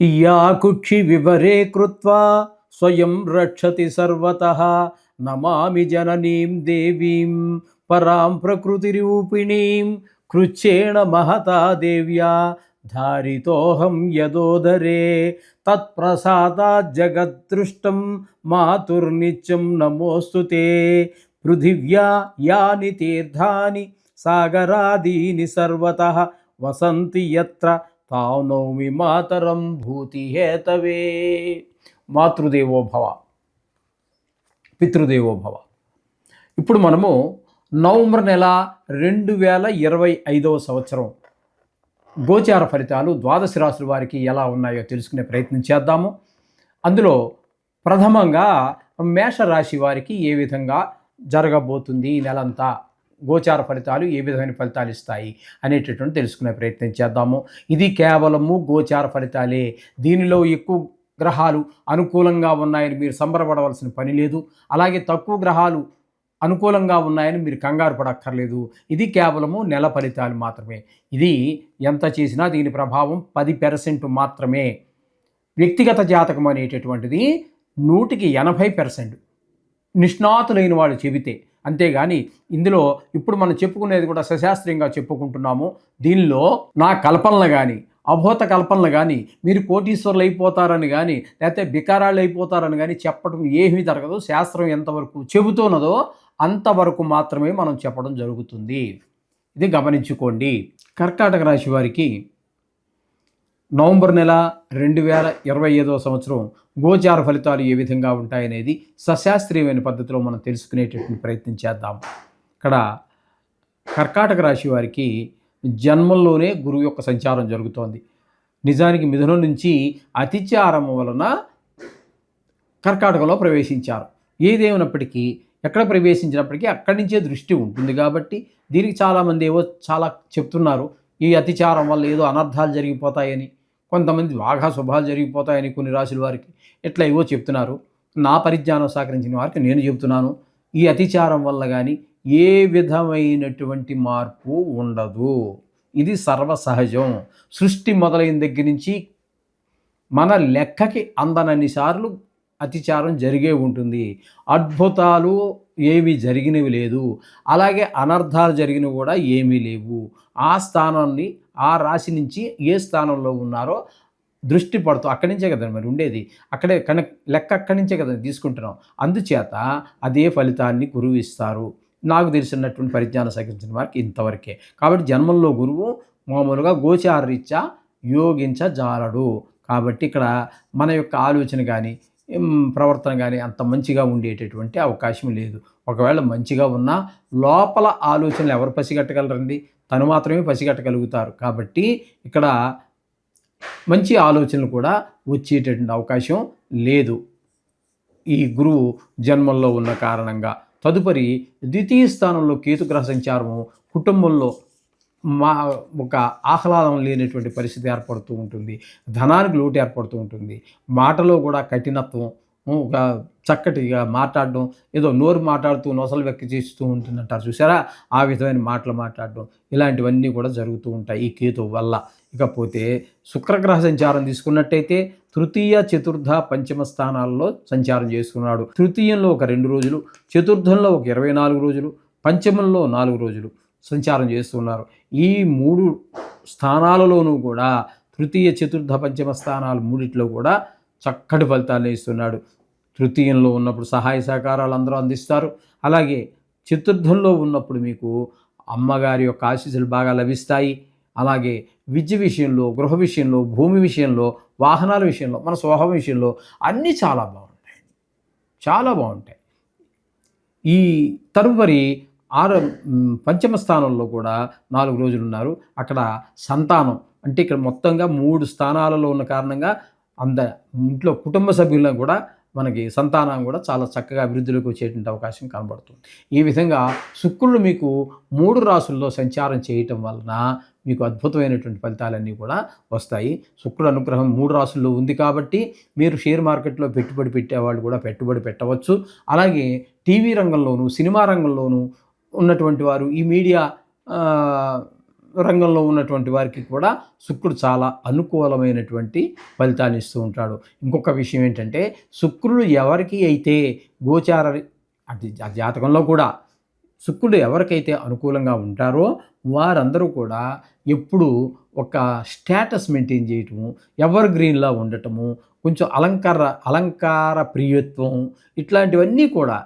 या कुक्षि विवरे कृत्वा स्वयं रक्षति सर्वतः नमामि जननीं देवीं परां प्रकृतिरूपिणीं कृच्छेण महता देव्या धारितोऽहं यदोदरे तत्प्रसादात् जगद्दृष्टं मातुर्नित्यं नमोऽस्तु ते पृथिव्या यानि तीर्थानि सागरादीनि सर्वतः वसन्ति यत्र తానౌమి మాతరం భూతి హేతవే. మాతృదేవో భవ, పితృదేవో భవ. ఇప్పుడు మనము నవంబర్ నెల 2025 సంవత్సరం గోచార ఫలితాలు ద్వాదశ రాశుల వారికి ఎలా ఉన్నాయో తెలుసుకునే ప్రయత్నం చేద్దాము. అందులో ప్రథమంగా మేషరాశి వారికి ఏ విధంగా జరగబోతుంది ఈ నెలంతా, గోచార ఫలితాలు ఏ విధమైన ఫలితాలు ఇస్తాయి అనేటటువంటి తెలుసుకునే ప్రయత్నం చేద్దాము. ఇది కేవలము గోచార ఫలితాలే. దీనిలో ఎక్కువ గ్రహాలు అనుకూలంగా ఉన్నాయని మీరు సంబరపడవలసిన పని లేదు. అలాగే తక్కువ గ్రహాలు అనుకూలంగా ఉన్నాయని మీరు కంగారు పడక్కర్లేదు. ఇది కేవలము నెల ఫలితాలు మాత్రమే. ఇది ఎంత చేసినా దీని ప్రభావం 10% మాత్రమే. వ్యక్తిగత జాతకం అనేటటువంటిది 100% నిష్ణాతులైన వాళ్ళు చెబితే, అంతేగాని ఇందులో ఇప్పుడు మనం చెప్పుకునేది కూడా సశాస్త్రీయంగా చెప్పుకుంటున్నాము. దీనిలో నా కల్పనలు కానీ, అభూత కల్పనలు కానీ, మీరు కోటీశ్వరులు అయిపోతారని కానీ, లేకపోతే బికారాళ్ళు అయిపోతారని కానీ చెప్పడం ఏమీ జరగదు. శాస్త్రం ఎంతవరకు చెబుతున్నదో అంతవరకు మాత్రమే మనం చెప్పడం జరుగుతుంది. ఇది గమనించుకోండి. కర్కాటక రాశి వారికి నవంబర్ నెల 2025 సంవత్సరం గోచార ఫలితాలు ఏ విధంగా ఉంటాయనేది సశాస్త్రీయమైన పద్ధతిలో మనం తెలుసుకునేటటువంటి ప్రయత్నం చేద్దాం. ఇక్కడ కర్కాటక రాశి వారికి జన్మంలోనే గురువు యొక్క సంచారం జరుగుతోంది. నిజానికి మిథునం నుంచి అతిచారం వలన కర్కాటకంలో ప్రవేశించారు. ఏదేమైనప్పటికీ ఎక్కడ ప్రవేశించినప్పటికీ అక్కడి నుంచే దృష్టి ఉంటుంది కాబట్టి దీనికి చాలామంది ఏవో చాలా చెప్తున్నారు. ఈ అతిచారం వల్ల ఏదో అనర్థాలు జరిగిపోతాయని, కొంతమంది బాగా శుభాలు జరిగిపోతాయని కొన్ని రాశుల వారికి ఇట్లా ఏవో చెప్తున్నారు. నా పరిజ్ఞానం సహకరించిన వారికి నేను చెబుతున్నాను, ఈ అతిచారం వల్ల కానీ ఏ విధమైనటువంటి మార్పు ఉండదు. ఇది సర్వసహజం. సృష్టి మొదలైన దగ్గర నుంచి మన లెక్కకి అందనన్ని సార్లు అతిచారం జరిగే ఉంటుంది. అద్భుతాలు ఏమీ జరిగినవి లేదు, అలాగే అనర్థాలు జరిగినవి కూడా ఏమీ లేవు. ఆ స్థానాన్ని, ఆ రాశి నుంచి ఏ స్థానంలో ఉన్నారో దృష్టి పడుతూ అక్కడి నుంచే కదా మరి ఉండేది, అక్కడే లెక్క అక్కడి నుంచే కదా తీసుకుంటున్నాం. అందుచేత అదే ఫలితాన్ని గురువు ఇస్తారు. నాకు తెలిసినటువంటి పరిజ్ఞానం సహకరించిన వారికి ఇంతవరకే. కాబట్టి జన్మంలో గురువు మామూలుగా గోచార రీత్యా యోగించజాలడు. కాబట్టి ఇక్కడ మన యొక్క ఆలోచన కానీ ప్రవర్తన కానీ అంత మంచిగా ఉండేటటువంటి అవకాశం లేదు. ఒకవేళ మంచిగా ఉన్నా లోపల ఆలోచనలు ఎవరు పసిగట్టగలరండి? తను మాత్రమే పసిగట్టగలుగుతారు. కాబట్టి ఇక్కడ మంచి ఆలోచనలు కూడా వచ్చేటటువంటి అవకాశం లేదు ఈ గురువు జన్మంలో ఉన్న కారణంగా. తదుపరి ద్వితీయ స్థానంలో కేతుగ్రహ సంచారము కుటుంబంలో ఒక ఆహ్లాదం లేనటువంటి పరిస్థితి ఏర్పడుతూ ఉంటుంది. ధనానికి లోటు ఏర్పడుతూ ఉంటుంది. మాటలో కూడా కఠినత్వం, ఒక చక్కటిగా మాట్లాడడం, ఏదో నోరు మాట్లాడుతూ నొసలు వెక్కి చేస్తూ ఉంటుందంటారు చూసారా, ఆ విధమైన మాటలు మాట్లాడడం, ఇలాంటివన్నీ కూడా జరుగుతూ ఉంటాయి ఈ కేతువు వల్ల. ఇకపోతే శుక్రగ్రహ సంచారం తీసుకున్నట్టయితే తృతీయ, చతుర్థ, పంచమ స్థానాల్లో సంచారం చేస్తున్నాడు. తృతీయంలో ఒక 2 రోజులు, చతుర్థంలో ఒక 24 రోజులు, పంచమంలో 4 రోజులు సంచారం చేస్తున్నారు. ఈ 3 స్థానాలలోనూ కూడా తృతీయ, చతుర్థ, పంచమ స్థానాలు మూడిట్లో కూడా చక్కటి ఫలితాలను ఇస్తున్నాడు. తృతీయంలో ఉన్నప్పుడు సహాయ సహకారాలు అందరూ అందిస్తారు. అలాగే చతుర్థంలో ఉన్నప్పుడు మీకు అమ్మగారి యొక్క ఆశీస్సులు బాగా లభిస్తాయి. అలాగే విద్య విషయంలో, గృహ విషయంలో, భూమి విషయంలో, వాహనాల విషయంలో, మన స్వభావం విషయంలో అన్నీ చాలా బాగుంటాయి, చాలా బాగుంటాయి. ఈ తదుపరి పంచమ స్థానంలో కూడా 4 రోజులు ఉన్నారు. అక్కడ సంతానం అంటే ఇక్కడ మొత్తంగా 3 స్థానాలలో ఉన్న కారణంగా ఇంట్లో కుటుంబ సభ్యులను కూడా మనకి సంతానం కూడా చాలా చక్కగా అభివృద్ధిలోకి వచ్చేటువంటి అవకాశం కనబడుతుంది. ఈ విధంగా శుక్రుడు మీకు 3 రాశుల్లో సంచారం చేయటం వలన మీకు అద్భుతమైనటువంటి ఫలితాలన్నీ కూడా వస్తాయి. శుక్రుడు అనుగ్రహం 3 రాశుల్లో ఉంది కాబట్టి మీరు షేర్ మార్కెట్లో పెట్టుబడి పెట్టేవాళ్ళు కూడా పెట్టుబడి పెట్టవచ్చు. అలాగే టీవీ రంగంలోనూ, సినిమా రంగంలోనూ ఉన్నటువంటి వారు, ఈ మీడియా రంగంలో ఉన్నటువంటి వారికి కూడా శుక్రుడు చాలా అనుకూలమైనటువంటి ఫలితాన్ని ఇస్తూ ఉంటాడు. ఇంకొక విషయం ఏంటంటే, శుక్రుడు ఎవరికి అయితే గోచార అది ఆ జాతకంలో కూడా శుక్రుడు ఎవరికైతే అనుకూలంగా ఉంటారో వారందరూ కూడా ఎప్పుడూ ఒక స్టేటస్ మెయింటైన్ చేయటము, ఎవర్ గ్రీన్‌లా ఉండటము, కొంచెం అలంకార ప్రియత్వం, ఇట్లాంటివన్నీ కూడా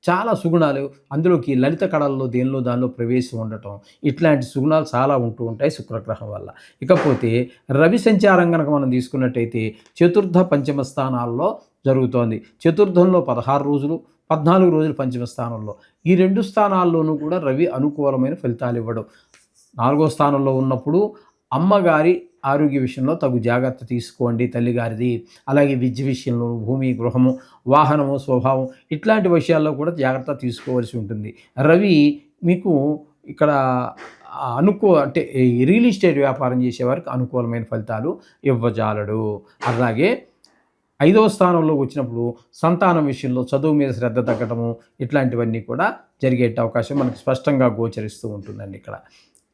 చాలా సుగుణాలు, అందులోకి లలిత కళల్లో దేనిలో దానిలో ప్రవేశం ఉండటం, ఇట్లాంటి సుగుణాలు చాలా ఉంటూ ఉంటాయి శుక్రగ్రహం వల్ల. ఇకపోతే రవి సంచారం గనక మనం తీసుకున్నట్టయితే చతుర్థ, పంచమ స్థానాల్లో జరుగుతోంది. చతుర్థంలో 16 రోజులు, 14 రోజులు పంచమ స్థానంలో. ఈ 2 స్థానాల్లోనూ కూడా రవి అనుకూలమైన ఫలితాలు ఇవ్వడం. 4వ స్థానంలో ఉన్నప్పుడు అమ్మగారి ఆరోగ్య విషయంలో తగు జాగ్రత్త తీసుకోండి తల్లిగారిది. అలాగే విద్య విషయంలో భూమి, గృహము, వాహనము, స్వభావం ఇట్లాంటి విషయాల్లో కూడా జాగ్రత్త తీసుకోవాల్సి ఉంటుంది. రవి మీకు ఇక్కడ అంటే ఈ రియల్ ఎస్టేట్ వ్యాపారం చేసేవారికి అనుకూలమైన ఫలితాలు ఇవ్వజాలడు. అలాగే 5వ స్థానంలో వచ్చినప్పుడు సంతానం విషయంలో చదువు మీద శ్రద్ధ తగ్గటము, ఇట్లాంటివన్నీ కూడా జరిగే అవకాశం మనకు స్పష్టంగా గోచరిస్తూ ఉంటుందండి ఇక్కడ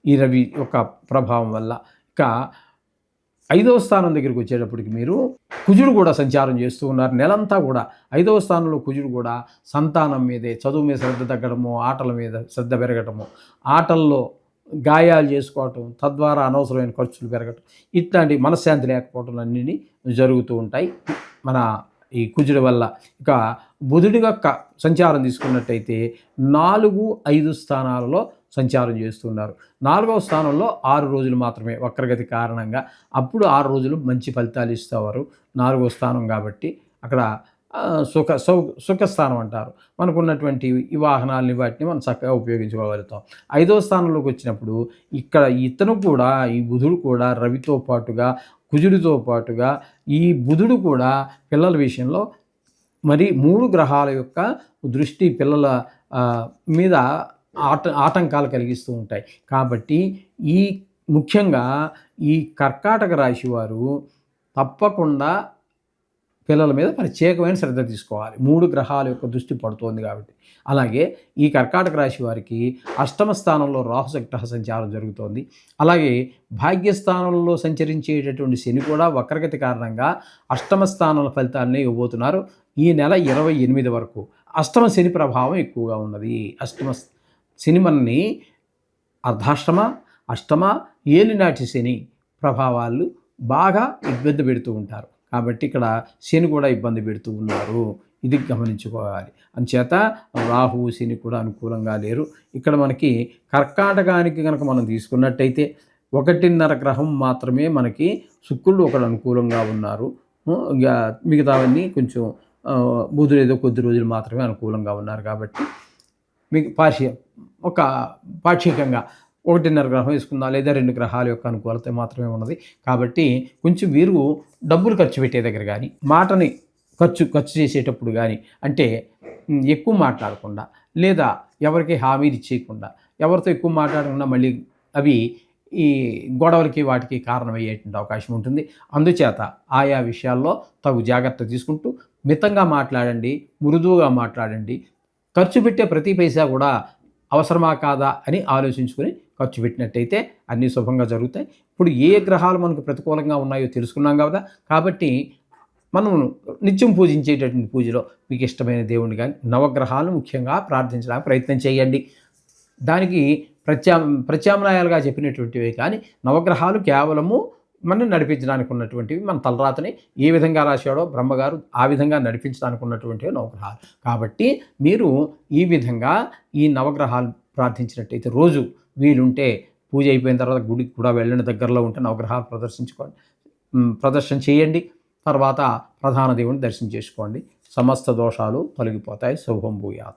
ఈ రవి యొక్క ప్రభావం వల్ల. ఇక 5వ స్థానం దగ్గరికి వచ్చేటప్పటికి మీరు కుజుడు కూడా సంచారం చేస్తూ ఉన్నారు. నెలంతా కూడా 5వ స్థానంలో కుజుడు కూడా సంతానం మీదే, చదువు మీద శ్రద్ధ తగ్గడము, ఆటల మీద శ్రద్ధ పెరగటము, ఆటల్లో గాయాలు చేసుకోవటం, తద్వారా అనవసరమైన ఖర్చులు పెరగటం, ఇట్లాంటి మనశ్శాంతి లేకపోవటం అన్నీ జరుగుతూ ఉంటాయి మన ఈ కుజుడి వల్ల. ఇక బుధుడిగా సంచారం తీసుకున్నట్టయితే 4, 5 స్థానాలలో సంచారం చేస్తున్నారు. 4వ స్థానంలో 6 రోజులు మాత్రమే వక్రగతి కారణంగా, అప్పుడు 6 రోజులు మంచి ఫలితాలు ఇస్తారు. 4వ స్థానం కాబట్టి అక్కడ సుఖస్థానం అంటారు. మనకున్నటువంటి ఈ వాహనాలని వాటిని మనం చక్కగా ఉపయోగించుకోగలుగుతాం. 5వ స్థానంలోకి వచ్చినప్పుడు ఇక్కడ ఇతను కూడా, ఈ బుధుడు కూడా రవితో పాటుగా, కుజుడితో పాటుగా ఈ బుధుడు కూడా పిల్లల విషయంలో మరి 3 గ్రహాల యొక్క దృష్టి పిల్లల మీద ఆటంకాలు కలిగిస్తూ ఉంటాయి. కాబట్టి ఈ ముఖ్యంగా ఈ కర్కాటక రాశి వారు తప్పకుండా పిల్లల మీద ప్రత్యేకమైన శ్రద్ధ తీసుకోవాలి. 3 గ్రహాల యొక్క దృష్టి పడుతోంది కాబట్టి. అలాగే ఈ కర్కాటక రాశి వారికి 8వ స్థానంలో రాహు గ్రహ సంచారం జరుగుతోంది. అలాగే భాగ్యస్థానంలో సంచరించేటటువంటి శని కూడా వక్రగతి కారణంగా 8వ స్థానంలో ఫలితాన్ని ఇవ్వబోతున్నారు. ఈ నెల 28 వరకు అష్టమ శని ప్రభావం ఎక్కువగా ఉన్నది. అష్టమ శని మనని అర్ధాష్టమ, అష్టమ, ఏలినాటి శని ప్రభావాలు బాగా ఇబ్బంది పెడుతూ ఉంటారు. కాబట్టి ఇక్కడ శని కూడా ఇబ్బంది పెడుతూ ఉన్నారు. ఇది గమనించుకోవాలి. అంచేత రాహు, శని కూడా అనుకూలంగా లేరు. ఇక్కడ మనకి కర్కాటకానికి కనుక మనం తీసుకున్నట్టయితే 1.5 గ్రహం మాత్రమే మనకి శుక్రుడు ఒకడు అనుకూలంగా ఉన్నారు. ఇక మిగతావన్నీ కొంచెం బుధుడు ఏదో కొద్ది రోజులు మాత్రమే అనుకూలంగా ఉన్నారు. కాబట్టి మీకు పాక్షికంగా 1.5 గ్రహం వేసుకుందాం, లేదా 2 గ్రహాల యొక్క అనుకూలత మాత్రమే ఉన్నది. కాబట్టి కొంచెం వీరు డబ్బులు ఖర్చు పెట్టే దగ్గర కానీ, మాటని ఖర్చు చేసేటప్పుడు కానీ, అంటే ఎక్కువ మాట్లాడకుండా, లేదా ఎవరికి హామీలు ఇచ్చేయకుండా, ఎవరితో ఎక్కువ మాట్లాడకుండా మళ్ళీ అవి ఈ గొడవలకి వాటికి కారణమయ్యేటువంటి అవకాశం ఉంటుంది. అందుచేత ఆయా విషయాల్లో తగు జాగ్రత్త తీసుకుంటూ మితంగా మాట్లాడండి, మృదువుగా మాట్లాడండి. ఖర్చు పెట్టే ప్రతి పైసా కూడా అవసరమా కాదా అని ఆలోచించుకొని ఖర్చు పెట్టినట్టయితే అన్నీ శుభంగా జరుగుతాయి. ఇప్పుడు ఏ గ్రహాలు మనకు ప్రతికూలంగా ఉన్నాయో తెలుసుకున్నాం కదా. కాబట్టి మనం నిత్యం పూజించేటటువంటి పూజలో మీకు ఇష్టమైన దేవుడిని కానీ, నవగ్రహాలను ముఖ్యంగా ప్రార్థించడానికి ప్రయత్నం చేయండి. దానికి ప్రత్యామ్నాయాలుగా చెప్పినటువంటివి కానీ, నవగ్రహాలు కేవలము మనం నడిపించడానికి ఉన్నటువంటివి, మన తలరాతని ఏ విధంగా రాశాడో బ్రహ్మగారు ఆ విధంగా నడిపించడానికి ఉన్నటువంటివి నవగ్రహాలు. కాబట్టి మీరు ఈ విధంగా ఈ నవగ్రహాలు ప్రార్థించినట్టయితే, రోజు వీలుంటే పూజ అయిపోయిన తర్వాత గుడికి కూడా వెళ్ళిన దగ్గరలో ఉంటే నవగ్రహాలు ప్రదర్శన చేయండి. తర్వాత ప్రధాన దేవుని దర్శనం చేసుకోండి. సమస్త దోషాలు తొలగిపోతాయి. శుభం భూయాత్.